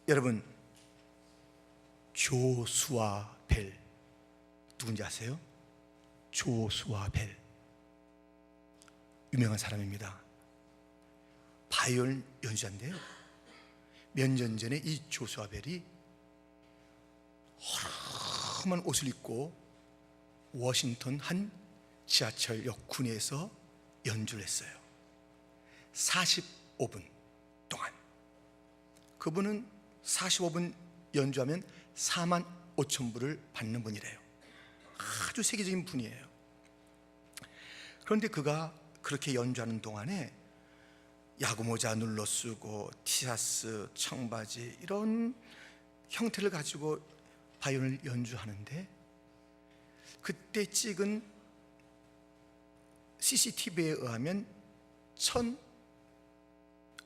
여러분, 조수아 벨 누군지 아세요? 조수아 벨, 유명한 사람입니다. 바이올린 연주자인데요, 몇 년 전에 이 조수아 벨이 허름한 옷을 입고 워싱턴 한 지하철역 군에서 연주를 했어요. 45분 동안. 그분은 45분 연주하면 45,000불을 받는 분이래요. 아주 세계적인 분이에요. 그런데 그가 그렇게 연주하는 동안에 야구모자 눌러쓰고 티셔츠, 청바지 이런 형태를 가지고 바이올린을 연주하는데, 그때 찍은 CCTV에 의하면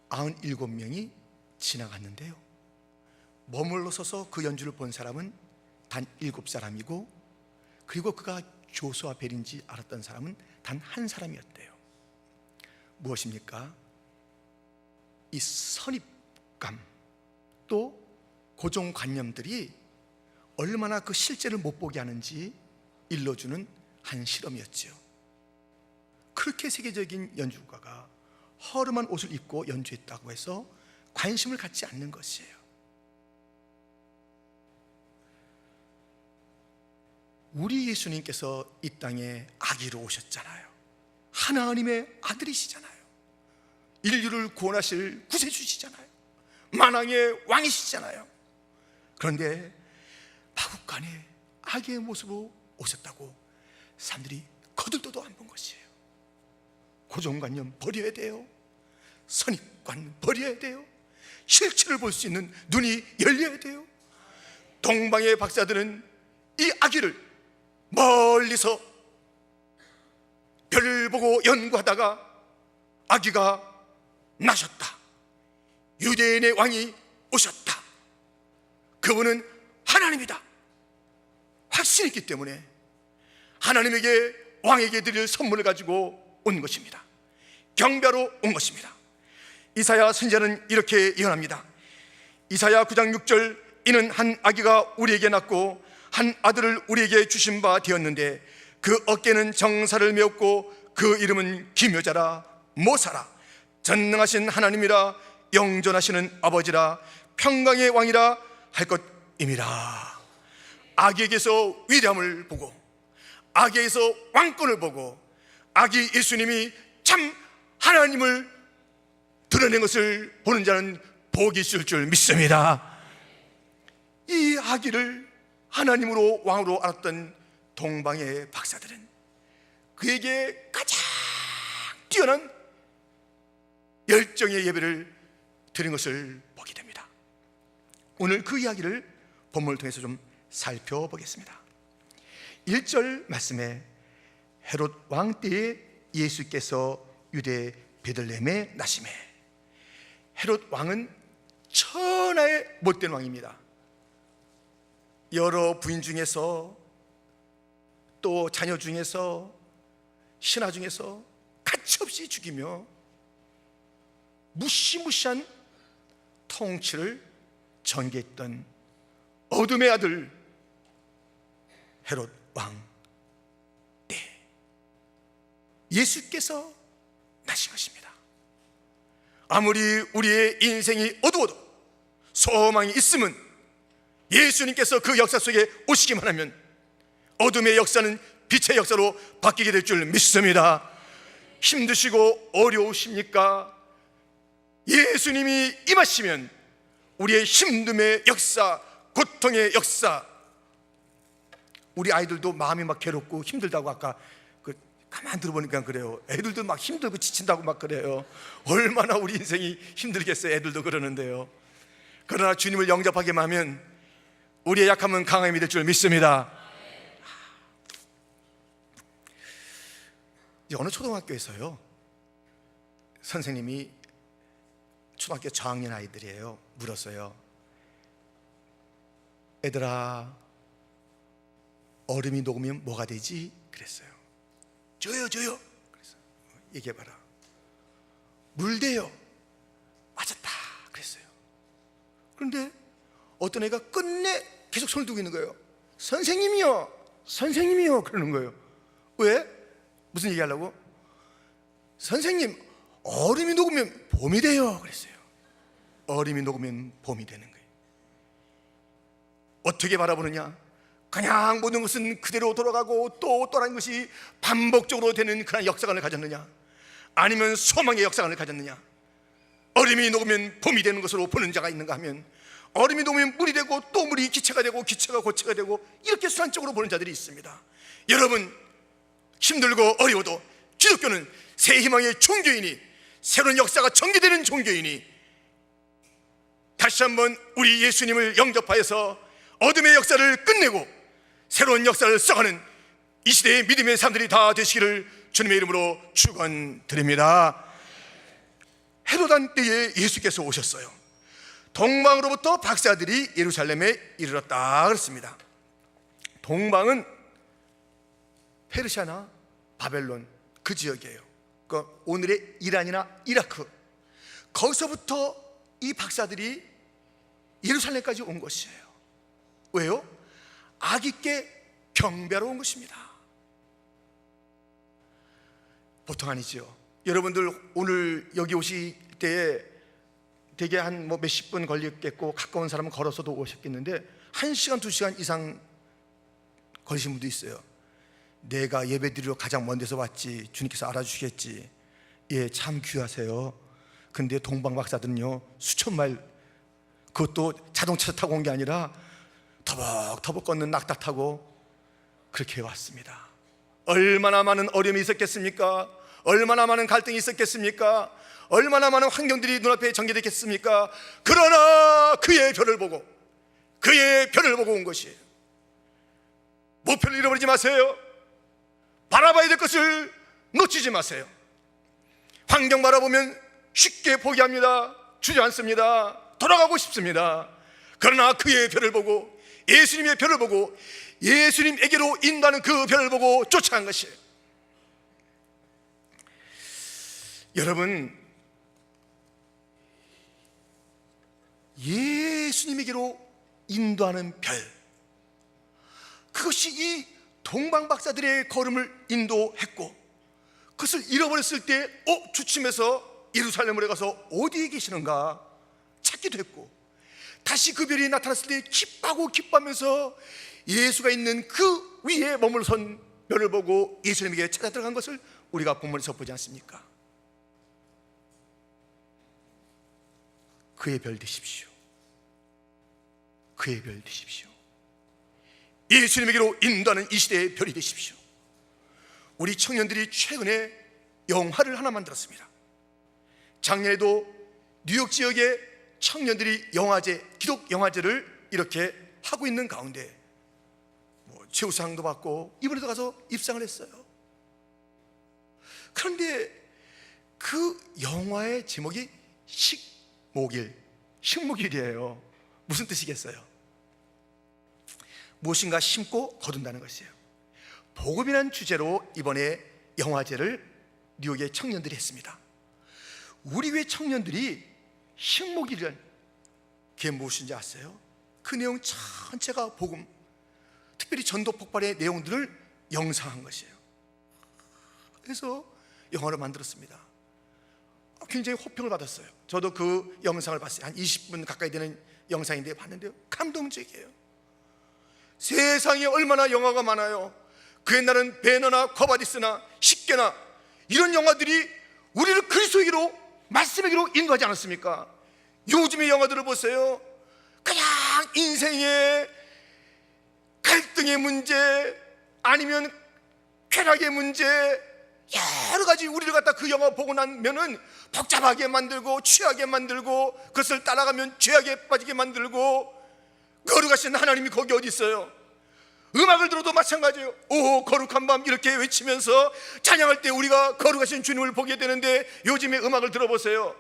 1,097명이 지나갔는데요, 머물러 서서 그 연주를 본 사람은 단 7사람이고, 그리고 그가 조수아 벨인지 알았던 사람은 단 한 사람이었대요. 무엇입니까? 이 선입감, 또 고정관념들이 얼마나 그 실제를 못 보게 하는지 일러주는 한 실험이었지요. 그렇게 세계적인 연주가가 허름한 옷을 입고 연주했다고 해서 관심을 갖지 않는 것이에요. 우리 예수님께서 이 땅에 아기로 오셨잖아요. 하나님의 아들이시잖아요. 인류를 구원하실 구세주시잖아요. 만왕의 왕이시잖아요. 그런데 마국간에 아기의 모습으로 오셨다고 사람들이 거들떠도 안 본 것이에요. 고정관념 버려야 돼요. 선입관 버려야 돼요. 실체를 볼 수 있는 눈이 열려야 돼요. 동방의 박사들은 이 아기를 멀리서 별을 보고 연구하다가 아기가 나셨다, 유대인의 왕이 오셨다, 그분은 하나님이다 확신했기 때문에 하나님에게, 왕에게 드릴 선물을 가지고 온 것입니다. 경배하러 온 것입니다. 이사야 선지자는 이렇게 예언합니다. 이사야 9장 6절, 이는 한 아기가 우리에게 낳고 한 아들을 우리에게 주신 바 되었는데 그 어깨는 정사를 메었고 그 이름은 기묘자라, 모사라, 전능하신 하나님이라, 영존하시는 아버지라, 평강의 왕이라 할 것임이라. 아기에게서 위대함을 보고, 아기에게서 왕권을 보고, 아기 예수님이 참 하나님을 드러낸 것을 보는 자는 복이 있을 줄 믿습니다. 이 아기를 하나님으로, 왕으로 알았던 동방의 박사들은 그에게 가장 뛰어난 열정의 예배를 드린 것을 보게 됩니다. 오늘 그 이야기를 본문을 통해서 좀 살펴보겠습니다. 1절 말씀에 헤롯 왕 때에 예수께서 유대 베들레헴에 나심에, 헤롯 왕은 천하의 못된 왕입니다. 여러 부인 중에서, 또 자녀 중에서, 신하 중에서 가차없이 죽이며 무시무시한 통치를 전개했던 어둠의 아들 헤롯 왕 때 예수께서 나신 것입니다. 아무리 우리의 인생이 어두워도 소망이 있으면 예수님께서 그 역사 속에 오시기만 하면 어둠의 역사는 빛의 역사로 바뀌게 될 줄 믿습니다. 힘드시고 어려우십니까? 예수님이 임하시면 우리의 힘듦의 역사, 고통의 역사, 우리 아이들도 마음이 막 괴롭고 힘들다고 아까 가만 들어보니까 그래요. 애들도 막 힘들고 지친다고 막 그래요. 얼마나 우리 인생이 힘들겠어요. 애들도 그러는데요. 그러나 주님을 영접하기만 하면 우리의 약함은 강함이 될 줄 믿습니다. 어느 초등학교에서요, 선생님이 초등학교 저학년 아이들이에요. 물었어요. 애들아, 얼음이 녹으면 뭐가 되지? 그랬어요. 저요. 그랬어요. 얘기해봐라. 물 돼요. 맞았다. 그랬어요. 그런데 어떤 애가 끝내 계속 손을 들고 있는 거예요. 선생님이요, 선생님이요 그러는 거예요. 왜? 무슨 얘기하려고? 선생님, 얼음이 녹으면 봄이 돼요 그랬어요. 얼음이 녹으면 봄이 되는 거예요. 어떻게 바라보느냐? 그냥 모든 것은 그대로 돌아가고 또 또라는 것이 반복적으로 되는 그런 역사관을 가졌느냐, 아니면 소망의 역사관을 가졌느냐? 얼음이 녹으면 봄이 되는 것으로 보는 자가 있는가 하면, 얼음이 녹으면 물이 되고 또 물이 기체가 되고 기체가 고체가 되고 이렇게 수단적으로 보는 자들이 있습니다. 여러분, 힘들고 어려워도 기독교는 새 희망의 종교이니, 새로운 역사가 전개되는 종교이니, 다시 한번 우리 예수님을 영접하여서 어둠의 역사를 끝내고 새로운 역사를 써가는 이 시대의 믿음의 사람들이 다 되시기를 주님의 이름으로 축원드립니다. 헤롯 때에 예수께서 오셨어요. 동방으로부터 박사들이 예루살렘에 이르렀다 그랬습니다. 동방은 페르시아나 바벨론 그 지역이에요. 그러니까 오늘의 이란이나 이라크, 거기서부터 이 박사들이 예루살렘까지 온 것이에요. 왜요? 아기께 경배하러 온 것입니다. 보통 아니죠. 여러분들 오늘 여기 오실 때에 되게 한 몇십 분 걸렸겠고, 가까운 사람은 걸어서도 오셨겠는데 1시간 2시간 이상 걸리신 분도 있어요. 내가 예배드리러 가장 먼 데서 왔지, 주님께서 알아주시겠지. 예, 참 귀하세요. 근데 동방 박사들은요, 수천 마일, 그것도 자동차 타고 온 게 아니라 터벅터벅 걷는 낙타 타고 그렇게 왔습니다. 얼마나 많은 어려움이 있었겠습니까? 얼마나 많은 갈등이 있었겠습니까? 얼마나 많은 환경들이 눈앞에 전개됐겠습니까? 그러나 그의 별을 보고, 그의 별을 보고 온 것이에요. 목표를 잃어버리지 마세요. 바라봐야 될 것을 놓치지 마세요. 환경 바라보면 쉽게 포기합니다. 주저앉습니다. 돌아가고 싶습니다. 그러나 그의 별을 보고, 예수님의 별을 보고, 예수님에게로 인도하는 그 별을 보고 쫓아간 것이에요. 여러분, 예수님에게로 인도하는 별, 그것이 이 동방 박사들의 걸음을 인도했고, 그것을 잃어버렸을 때 주춤해서 예루살렘으로 가서 어디에 계시는가 찾기도 했고, 다시 그 별이 나타났을 때 기뻐하면서 예수가 있는 그 위에 머물선 별을 보고 예수님에게 찾아 들어간 것을 우리가 본문에서 보지 않습니까? 그의 별 되십시오. 그의 별 되십시오. 예수님에게로 인도하는 이 시대의 별이 되십시오. 우리 청년들이 최근에 영화를 하나 만들었습니다. 작년에도 뉴욕 지역의 청년들이 영화제, 기독 영화제를 이렇게 하고 있는 가운데 최우수상도 받고 이번에도 가서 입상을 했어요. 그런데 그 영화의 제목이 식목일이에요. 무슨 뜻이겠어요? 무엇인가 심고 거둔다는 것이에요. 복음이라는 주제로 이번에 영화제를 뉴욕의 청년들이 했습니다. 우리 교회 청년들이 식목일이란 게 무엇인지 아세요? 그 내용 전체가 복음, 특별히 전도 폭발의 내용들을 영상한 것이에요. 그래서 영화를 만들었습니다. 굉장히 호평을 받았어요. 저도 그 영상을 봤어요. 한 20분 가까이 되는 영상인데 봤는데요, 감동적이에요. 세상에 얼마나 영화가 많아요. 그 옛날은 배너나 코바디스나 십계나 이런 영화들이 우리를 그리스도에게로, 말씀에게로 인도하지 않았습니까? 요즘의 영화들을 보세요. 그냥 인생의 갈등의 문제, 아니면 쾌락의 문제, 여러 가지 우리를 갖다 그 영화 보고 나면은 복잡하게 만들고 취하게 만들고, 그것을 따라가면 죄악에 빠지게 만들고. 거룩하신 하나님이 거기 어디 있어요? 음악을 들어도 마찬가지예요. 오 거룩한 밤 이렇게 외치면서 찬양할 때 우리가 거룩하신 주님을 보게 되는데, 요즘의 음악을 들어보세요.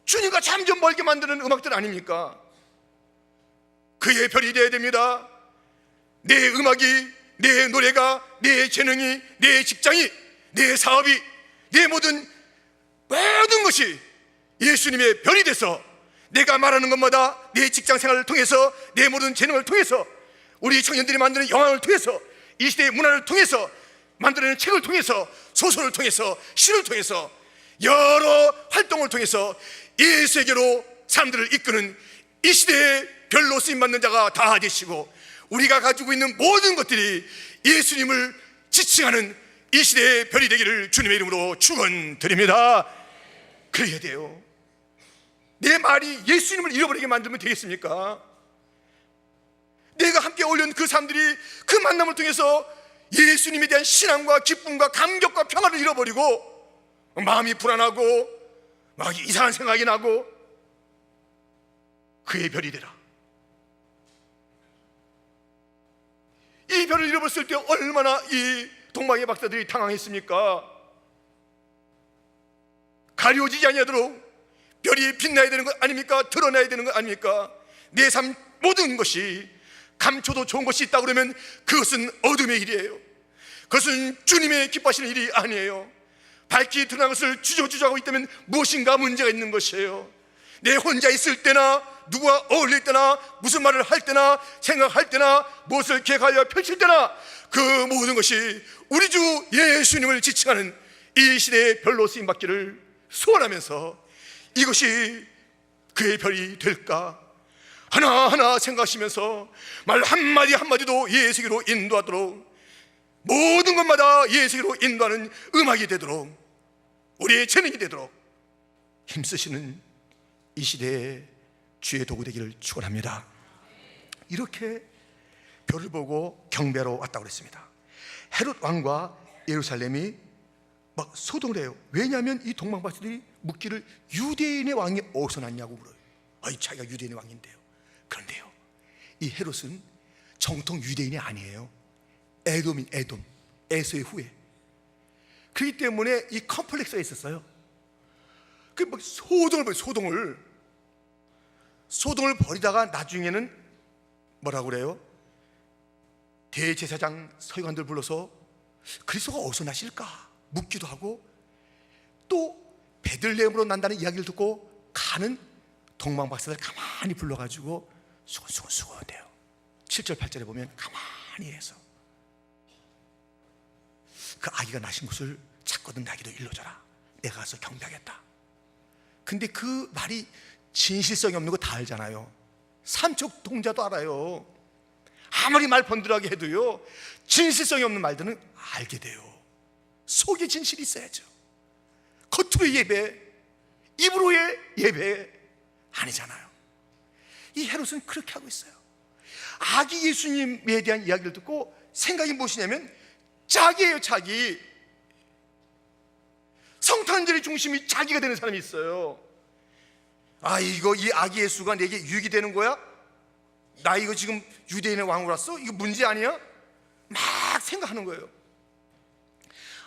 주님과 점점 멀게 만드는 음악들 아닙니까? 그의 별이 되어야 됩니다. 내 음악이, 내 노래가, 내 재능이, 내 직장이, 내 사업이, 내 모든 것이 예수님의 별이 돼서 내가 말하는 것마다 내 직장 생활을 통해서, 내 모든 재능을 통해서, 우리 청년들이 만드는 영화를 통해서, 이 시대의 문화를 통해서, 만드는 책을 통해서, 소설을 통해서, 시를 통해서, 여러 활동을 통해서 예수에게로 사람들을 이끄는 이 시대의 별로 쓰임받는 자가 다 되시고, 우리가 가지고 있는 모든 것들이 예수님을 지칭하는 이 시대의 별이 되기를 주님의 이름으로 축원드립니다. 그래야 돼요. 내 말이 예수님을 잃어버리게 만들면 되겠습니까? 내가 함께 어울리는 그 사람들이 그 만남을 통해서 예수님에 대한 신앙과 기쁨과 감격과 평화를 잃어버리고 마음이 불안하고 막 이상한 생각이 나고, 그의 별이 되라. 이 별을 잃어버렸을 때 얼마나 이 동방의 박사들이 당황했습니까? 가려지지 아니하도록 별이 빛나야 되는 것 아닙니까? 드러나야 되는 것 아닙니까? 내 삶 모든 것이 감춰도 좋은 것이 있다 그러면 그것은 어둠의 일이에요. 그것은 주님의 기뻐하시는 일이 아니에요. 밝게 드러난 것을 주저주저하고 있다면 무엇인가 문제가 있는 것이에요. 내 혼자 있을 때나, 누구와 어울릴 때나, 무슨 말을 할 때나, 생각할 때나, 무엇을 계획하여 펼칠 때나, 그 모든 것이 우리 주 예수님을 지칭하는 이 시대의 별로 쓰임받기를 소원하면서 이것이 그의 별이 될까 하나하나 생각하시면서 말 한마디 한마디도 예수에게로 인도하도록, 모든 것마다 예수에게로 인도하는 음악이 되도록, 우리의 재능이 되도록 힘쓰시는 이 시대의 주의 도구 되기를 축원합니다. 이렇게 별을 보고 경배하러 왔다고 그랬습니다. 헤롯 왕과 예루살렘이 막 소동을 해요. 왜냐하면 이 동방박사들이 묻기를 유대인의 왕이 어디서 났냐고 물어요. 아이, 자기가 유대인의 왕인데요. 그런데요, 이 헤롯은 정통 유대인이 아니에요. 에돔인 에돔, 에서의 후예. 그렇기 때문에 이 컴플렉스가 있었어요. 그 막 소동을 벌여요. 소동을 벌이다가 나중에는 뭐라고 그래요? 대제사장 서기관들 불러서 그리스도가 어디서 나실까 묻기도 하고, 또 베들레헴으로 난다는 이야기를 듣고 가는 동방박사들 가만히 불러가지고 수근수근수근대요. 7절 8절에 보면 가만히 해서 그 아기가 나신 곳을 찾거든 나기도 일러줘라. 내가 가서 경배하겠다. 근데 그 말이 진실성이 없는 거 다 알잖아요. 삼척 동자도 알아요. 아무리 말 번들하게 해도요, 진실성이 없는 말들은 알게 돼요. 속에 진실이 있어야죠. 겉으로의 예배, 입으로의 예배 아니잖아요. 이 헤롯은 그렇게 하고 있어요. 아기 예수님에 대한 이야기를 듣고 생각이 무엇이냐면 자기예요. 자기. 성탄절의 중심이 자기가 되는 사람이 있어요. 아, 이거 이 아기 예수가 내게 유익이 되는 거야? 나 이거 지금 유대인의 왕으로 왔어? 이거 문제 아니야? 막 생각하는 거예요.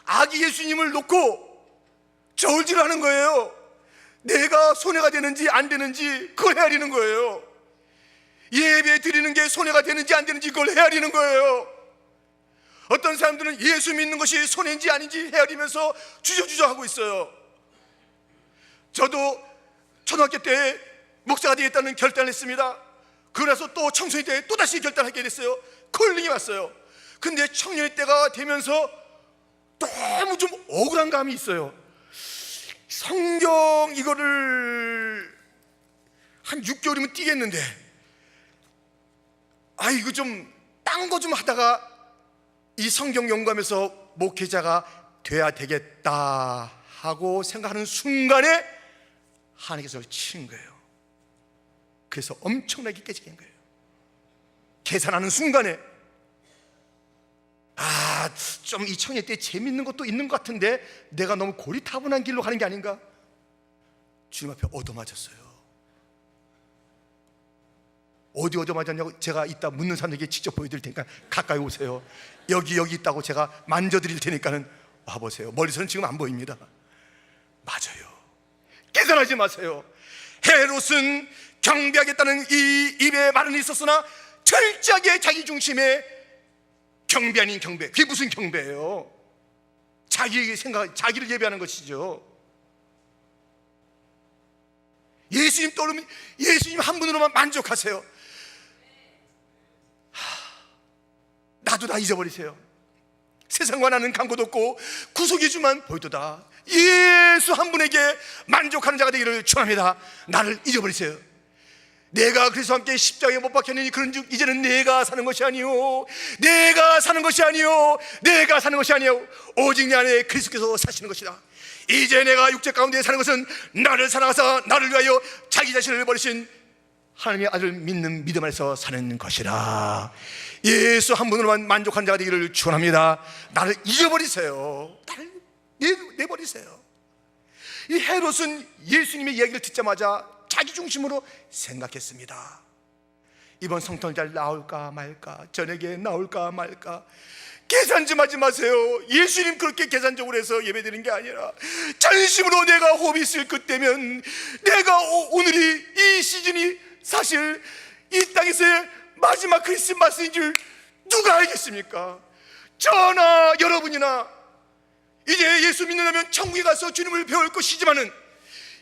아기 예수님을 놓고 저울질을 하는 거예요. 내가 손해가 되는지 안 되는지 그걸 헤아리는 거예요. 예배 드리는 게 손해가 되는지 안 되는지 그걸 헤아리는 거예요. 어떤 사람들은 예수 믿는 것이 손해인지 아닌지 헤아리면서 주저주저 하고 있어요. 저도 초등학교 때 목사가 되겠다는 결단을 했습니다. 그래서 또 청소년 때 또다시 결단하게 됐어요. 콜링이 왔어요. 근데 청년의 때가 되면서 너무 좀 억울한 감이 있어요. 성경 이거를 한 6개월이면 띄겠는데, 아, 이거 좀 딴 거 좀 하다가 이 성경 연구하면서 목회자가 돼야 되겠다 하고 생각하는 순간에 하나님께서 치는 거예요. 그래서 엄청나게 깨지게 된 거예요. 계산하는 순간에 좀 이 청년 때 재밌는 것도 있는 것 같은데 내가 너무 고리타분한 길로 가는 게 아닌가? 주님 앞에 얻어맞았어요. 어디 얻어맞았냐고 제가 이따 묻는 사람에게 직접 보여드릴 테니까 가까이 오세요. 여기 있다고 제가 만져드릴 테니까는 와보세요. 멀리서는 지금 안 보입니다. 맞아요. 계산하지 마세요. 헤롯은 경배하겠다는 이 입에 말은 있었으나 철저하게 자기 중심에 경배 아닌 경배. 그게 무슨 경배예요? 자기에게 생각, 자기를 예배하는 것이죠. 예수님 떠오르면 예수님 한 분으로만 만족하세요. 나도 다 잊어버리세요. 세상과 나는 간고도 없고 구속의 주만 보이도다. 예수 한 분에게 만족하는 자가 되기를 축원합니다. 나를 잊어버리세요. 내가 그리스도와 함께 십자가에 못 박혔느니 그런즉 이제는 내가 사는 것이 아니요 내가 사는 것이 아니요 내가 사는 것이 아니요 오직 내 안에 그리스도께서 사시는 것이다. 이제 내가 육체 가운데 사는 것은 나를 사랑하사 나를 위하여 자기 자신을 버리신 하나님의 아들 믿는 믿음 안에서 사는 것이라. 예수 한 분으로만 만족한 자가 되기를 축원합니다. 나를 잊어버리세요. 나를 내버리세요. 이 헤롯은 예수님의 이야기를 듣자마자 자기 중심으로 생각했습니다. 이번 성탄절 나올까 말까, 저녁에 나올까 말까, 계산 좀 하지 마세요. 예수님 그렇게 계산적으로 해서 예배드리는 게 아니라 전심으로 내가 호흡이 있을 그때면, 내가 오늘이 이 시즌이 사실 이 땅에서의 마지막 크리스마스인 줄 누가 알겠습니까? 저나 여러분이나 이제 예수 믿는다면 천국에 가서 주님을 배울 것이지만은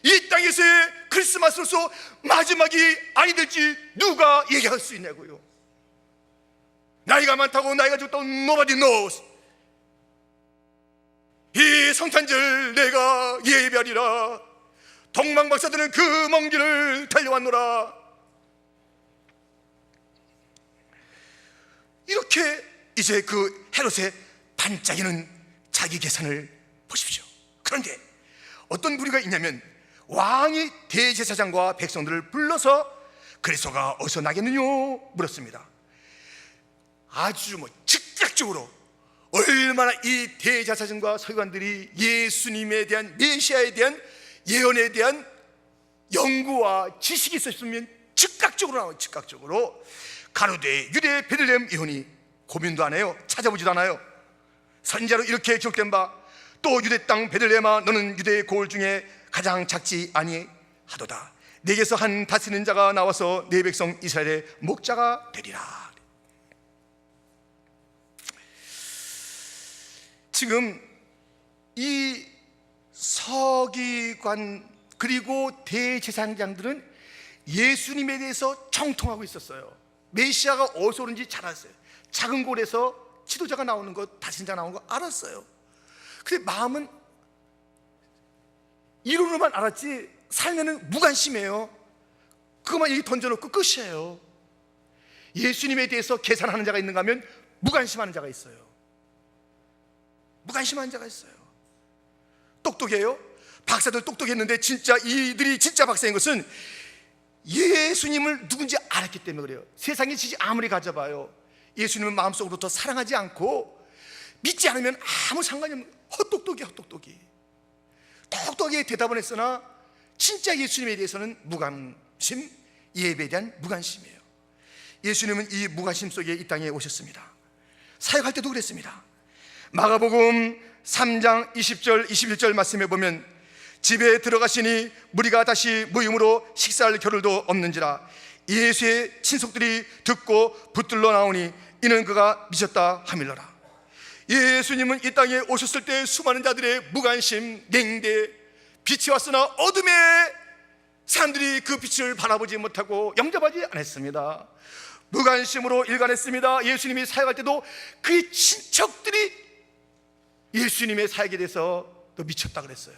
이 땅에서의 크리스마스로서 마지막이 아니 될지 누가 얘기할 수 있냐고요. 나이가 많다고 나이가 적다고 nobody knows. 이 성탄절 내가 예배하리라. 동방박사들은 그 먼 길을 달려왔노라. 이렇게 이제 그 헤롯의 반짝이는 자기 계산을 보십시오. 그런데 어떤 무리가 있냐면, 왕이 대제사장과 백성들을 불러서 그리스도가 어디서 나겠느냐 물었습니다. 아주 즉각적으로 얼마나 이 대제사장과 서기관들이 예수님에 대한, 메시아에 대한 예언에 대한 연구와 지식이 있었으면 즉각적으로 나와요. 즉각적으로 가로되 유대 베들레헴 이오니, 고민도 안 해요. 찾아보지도 않아요. 선지자로 이렇게 기록된 바, 또 유대 땅 베들레헴아 너는 유대의 고을 중에 가장 작지 아니하도다. 내게서 한 다스리는 자가 나와서 내 백성 이스라엘의 목자가 되리라. 지금 이 서기관 그리고 대제사장들은 예수님에 대해서 청통하고 있었어요. 메시아가 어디서 오는지 잘 알았어요. 작은 골에서 지도자가 나오는 거, 다신자 나오는 거 알았어요. 근데 마음은 이론으로만 알았지 삶에는 무관심해요. 그것만 얘기 던져놓고 끝이에요. 예수님에 대해서 계산하는 자가 있는가 하면 무관심하는 자가 있어요. 무관심한 자가 있어요. 똑똑해요. 박사들 똑똑했는데 진짜 이들이 진짜 박사인 것은 예수님을 누군지 알았기 때문에 그래요. 세상의 지식 아무리 가져봐요, 예수님을 마음속으로부터 사랑하지 않고 믿지 않으면 아무 상관이 없는, 헛똑똑이 똑똑하게 대답은 했으나 진짜 예수님에 대해서는 무관심, 예배에 대한 무관심이에요. 예수님은 이 무관심 속에 이 땅에 오셨습니다. 사역할 때도 그랬습니다. 마가복음 3장 20절 21절 말씀에 보면, 집에 들어가시니 무리가 다시 무임으로 식사할 겨를도 없는지라. 예수의 친속들이 듣고 붙들러 나오니 이는 그가 미쳤다 하밀러라. 예수님은 이 땅에 오셨을 때 수많은 자들의 무관심, 냉대, 빛이 왔으나 어둠에 사람들이 그 빛을 바라보지 못하고 영접하지 않았습니다. 무관심으로 일관했습니다. 예수님이 사역할 때도 그의 친척들이 예수님의 사역에 대해서 또 미쳤다 그랬어요.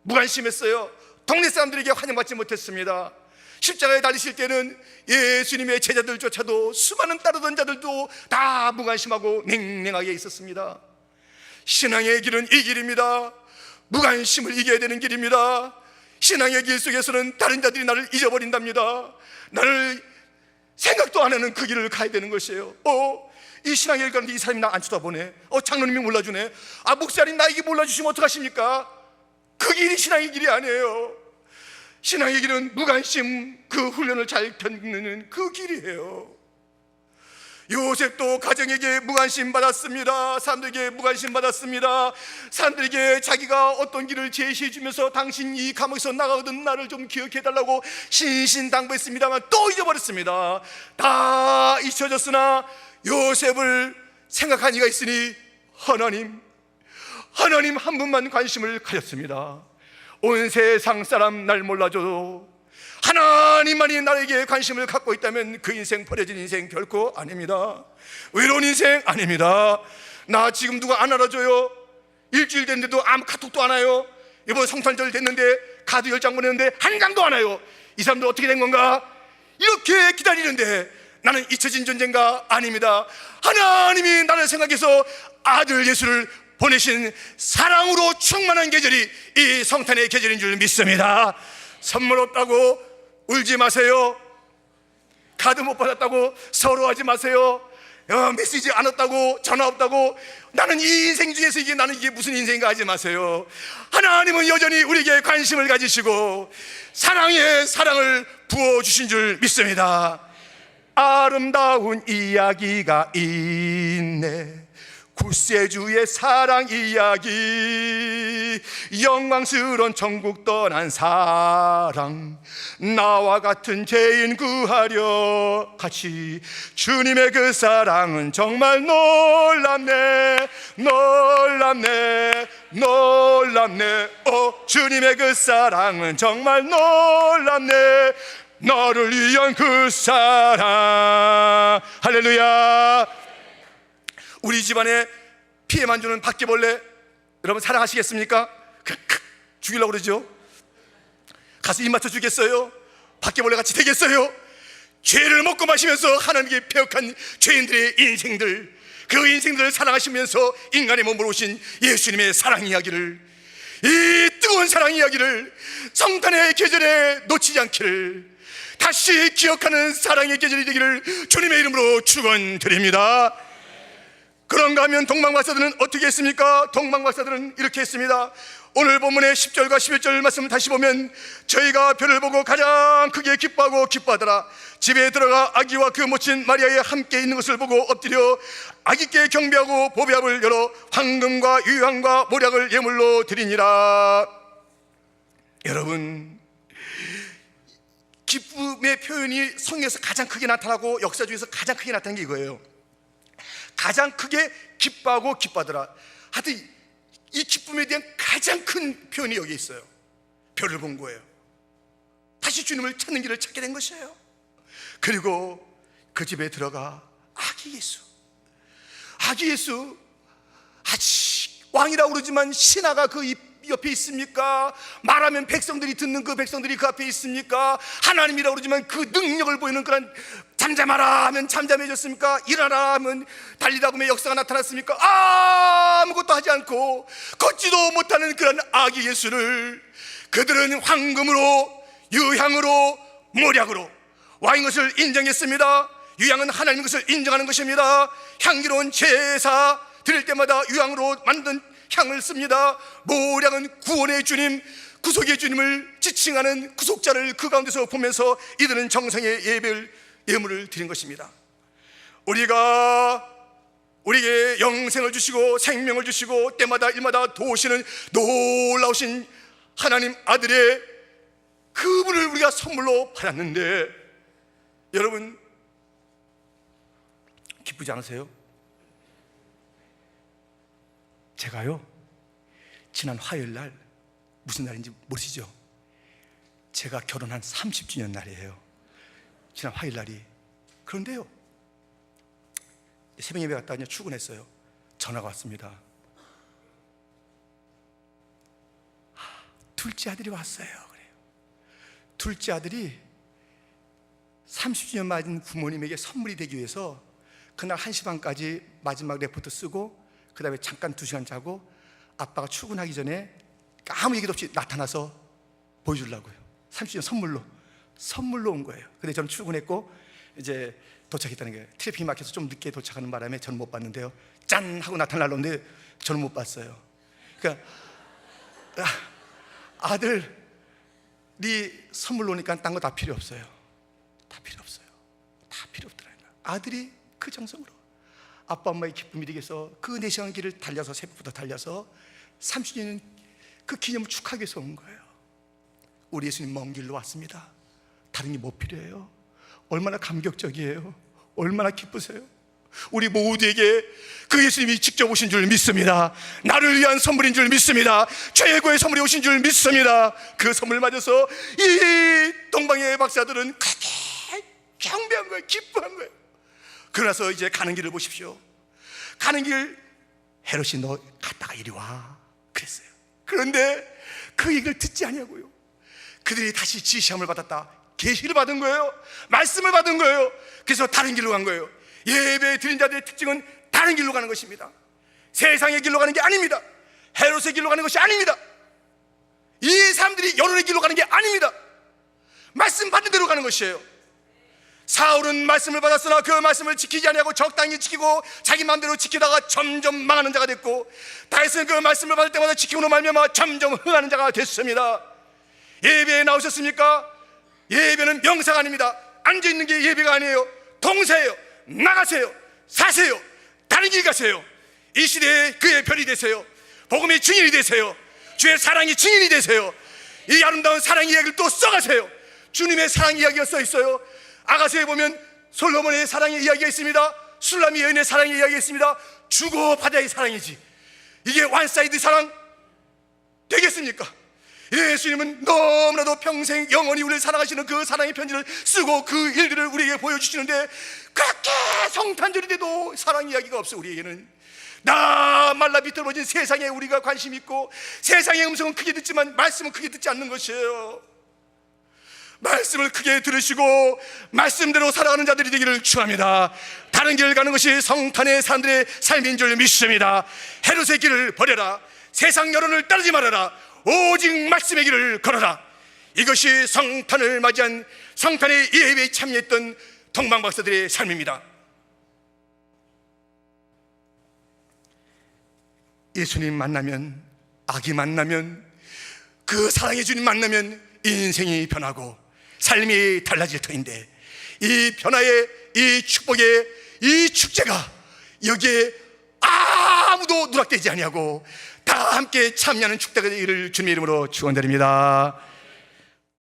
무관심했어요. 동네 사람들에게 환영받지 못했습니다. 십자가에 달리실 때는 예수님의 제자들조차도 수많은 따르던 자들도 다 무관심하고 냉랭하게 있었습니다. 신앙의 길은 이 길입니다. 무관심을 이겨야 되는 길입니다. 신앙의 길 속에서는 다른 자들이 나를 잊어버린답니다. 나를 생각도 안 하는 그 길을 가야 되는 것이에요. 이 신앙의 길 가는데 이 사람이 나 안 쳐다보네. 장로님이 몰라주네. 목사님 나에게 몰라주시면 어떡하십니까? 그 길이 신앙의 길이 아니에요. 신앙의 길은 무관심, 그 훈련을 잘 견디는 그 길이에요. 요셉도 가정에게 무관심 받았습니다. 사람들에게 무관심 받았습니다. 사람들에게 자기가 어떤 길을 제시해 주면서 당신 이 감옥에서 나가거든 나를 좀 기억해 달라고 신신당부했습니다만 또 잊어버렸습니다. 다 잊혀졌으나 요셉을 생각한 이가 있으니 하나님 한 분만 관심을 가졌습니다. 온 세상 사람 날 몰라줘도 하나님만이 나에게 관심을 갖고 있다면 그 인생, 버려진 인생 결코 아닙니다. 외로운 인생 아닙니다. 나 지금 누가 안 알아줘요? 일주일 됐는데도 아무 카톡도 안 와요. 이번 성탄절 됐는데 카드 10장 보냈는데 한 장도 안 와요. 이 사람들 어떻게 된 건가? 이렇게 기다리는데 나는 잊혀진 존재인가? 아닙니다. 하나님이 나를 생각해서 아들 예수를 보내신 사랑으로 충만한 계절이 이 성탄의 계절인 줄 믿습니다. 선물 없다고 울지 마세요. 카드 못 받았다고 서러워하지 마세요. 메시지 안 왔다고, 전화 없다고, 나는 이 인생 중에서 나는 이게 무슨 인생인가 하지 마세요. 하나님은 여전히 우리에게 관심을 가지시고 사랑의 사랑을 부어주신 줄 믿습니다. 아름다운 이야기가 있네. 구세주의 사랑 이야기, 영광스러운 천국 떠난 사랑, 나와 같은 죄인 구하려 같이. 주님의 그 사랑은 정말 놀랍네, 놀랍네, 놀랍네. 주님의 그 사랑은 정말 놀랍네, 너를 위한 그 사랑. 할렐루야. 우리 집안에 피해만 주는 바퀴벌레 여러분 사랑하시겠습니까? 죽이려고 그러죠. 가서 입 맞춰 주겠어요? 바퀴벌레 같이 되겠어요? 죄를 먹고 마시면서 하나님께 배역한 죄인들의 인생들, 그 인생들을 사랑하시면서 인간의 몸으로 오신 예수님의 사랑 이야기를, 이 뜨거운 사랑 이야기를 성탄의 계절에 놓치지 않기를, 다시 기억하는 사랑의 계절이 되기를 주님의 이름으로 축원드립니다. 그런가 하면 동방박사들은 어떻게 했습니까? 동방박사들은 이렇게 했습니다. 오늘 본문의 10절과 11절 말씀 다시 보면, 저희가 별을 보고 가장 크게 기뻐하고 기뻐하더라. 집에 들어가 아기와 그 모친 마리아에 함께 있는 것을 보고 엎드려 아기께 경배하고 보배압을 열어 황금과 유향과 모략을 예물로 드리니라. 여러분, 기쁨의 표현이 성경에서 가장 크게 나타나고 역사 중에서 가장 크게 나타난 게 이거예요. 가장 크게 기뻐하고 기뻐하더라. 하여튼 이 기쁨에 대한 가장 큰 표현이 여기 있어요. 별을 본 거예요. 다시 주님을 찾는 길을 찾게 된 것이에요. 그리고 그 집에 들어가 아기 예수, 아직 왕이라고 그러지만 신하가 그 옆에 있습니까? 말하면 백성들이 듣는 그 백성들이 그 앞에 있습니까? 하나님이라고 그러지만 그 능력을 보이는 그런, 잠잠하라 하면 잠잠해졌습니까? 일하라 하면 달리다 보면 역사가 나타났습니까? 아무것도 하지 않고 걷지도 못하는 그런 아기 예수를 그들은 황금으로, 유향으로, 모략으로 왕인 것을 인정했습니다. 유향은 하나님 것을 인정하는 것입니다. 향기로운 제사 드릴 때마다 유향으로 만든 향을 씁니다. 모략은 구원의 주님, 구속의 주님을 지칭하는 구속자를 그 가운데서 보면서 이들은 정성의 예물을 드린 것입니다. 우리에게 영생을 주시고 생명을 주시고 때마다 일마다 도우시는 놀라우신 하나님 아들의 그분을 우리가 선물로 받았는데, 여러분 기쁘지 않으세요? 제가요, 지난 화요일 날, 무슨 날인지 모르시죠? 제가 결혼한 30주년 날이에요. 지난 화요일 날이. 그런데요, 새벽 예배 갔다 출근했어요. 전화가 왔습니다. 둘째 아들이 왔어요. 그래요. 둘째 아들이 30주년 맞은 부모님에게 선물이 되기 위해서 그날 1시 반까지 마지막 레포트 쓰고 그 다음에 잠깐 2시간 자고 아빠가 출근하기 전에 아무 얘기도 없이 나타나서 보여주려고요. 30주년 선물로 온 거예요. 근데 저는 출근했고 이제 도착했다는 거예요. 트래픽 막혀서 좀 늦게 도착하는 바람에 저는 못 봤는데요, 짠 하고 나타나려는데 저는 못 봤어요. 그러니까 아들이 선물로 오니까 딴 거 다 필요 없어요. 다 필요 없더라고요. 아들이 그 정성으로 아빠 엄마의 기쁨이 되기 위해서 그 4시간 길을 달려서, 새벽부터 달려서 30주년 그 기념을 축하하기 위해서 온 거예요. 우리 예수님 먼 길로 왔습니다. 다른 게 뭐 필요해요? 얼마나 감격적이에요? 얼마나 기쁘세요? 우리 모두에게 그 예수님이 직접 오신 줄 믿습니다. 나를 위한 선물인 줄 믿습니다. 최고의 선물이 오신 줄 믿습니다. 그 선물 맞아서 이 동방의 박사들은 그렇게 경배한 거예요. 기뻐한 거예요. 그러나서 이제 가는 길을 보십시오. 가는 길, 헤롯이 너 갔다가 이리 와 그랬어요. 그런데 그 얘기를 듣지 아니하고요, 그들이 다시 지시함을 받았다. 계시를 받은 거예요. 말씀을 받은 거예요. 그래서 다른 길로 간 거예요. 예배 드린 자들의 특징은 다른 길로 가는 것입니다. 세상의 길로 가는 게 아닙니다. 헤롯의 길로 가는 것이 아닙니다. 이 사람들이 여론의 길로 가는 게 아닙니다. 말씀 받는 대로 가는 것이에요. 사울은 말씀을 받았으나 그 말씀을 지키지 아니하고 적당히 지키고 자기 마음대로 지키다가 점점 망하는 자가 됐고, 다윗은 그 말씀을 받을 때마다 지키고는 말미암아 점점 흥하는 자가 됐습니다. 예배에 나오셨습니까? 예배는 명사가 아닙니다. 앉아있는 게 예배가 아니에요. 동사예요. 나가세요. 사세요. 다른 길 가세요. 이 시대에 그의 별이 되세요. 복음의 증인이 되세요. 주의 사랑의 증인이 되세요. 이 아름다운 사랑 이야기를 또 써가세요. 주님의 사랑 이야기가 써 있어요. 아가서에 보면 솔로몬의 사랑의 이야기가 있습니다. 술람이 여인의 사랑의 이야기가 있습니다. 주고받아의 사랑이지, 이게 원사이드 사랑 되겠습니까? 예수님은 너무나도 평생 영원히 우리를 사랑하시는 그 사랑의 편지를 쓰고 그 일들을 우리에게 보여주시는데, 그렇게 성탄절이 돼도 사랑 이야기가 없어. 우리에게는 나 말라 비틀어진 세상에 우리가 관심 있고, 세상의 음성은 크게 듣지만 말씀은 크게 듣지 않는 것이에요. 말씀을 크게 들으시고 말씀대로 살아가는 자들이 되기를 축원합니다. 다른 길을 가는 것이 성탄의 사람들의 삶인 줄 믿습니다. 헤롯의 길을 버려라. 세상 여론을 따르지 말아라. 오직 말씀의 길을 걸어라. 이것이 성탄을 맞이한 성탄의 예배에 참여했던 동방박사들의 삶입니다. 예수님 만나면, 아기 만나면, 그 사랑의 주님 만나면 인생이 변하고 삶이 달라질 터인데, 이 변화의, 이 축복의, 이 축제가 여기에 아무도 누락되지 아니하고 다 함께 참여하는 축제가 되기를 주님의 이름으로 축원드립니다.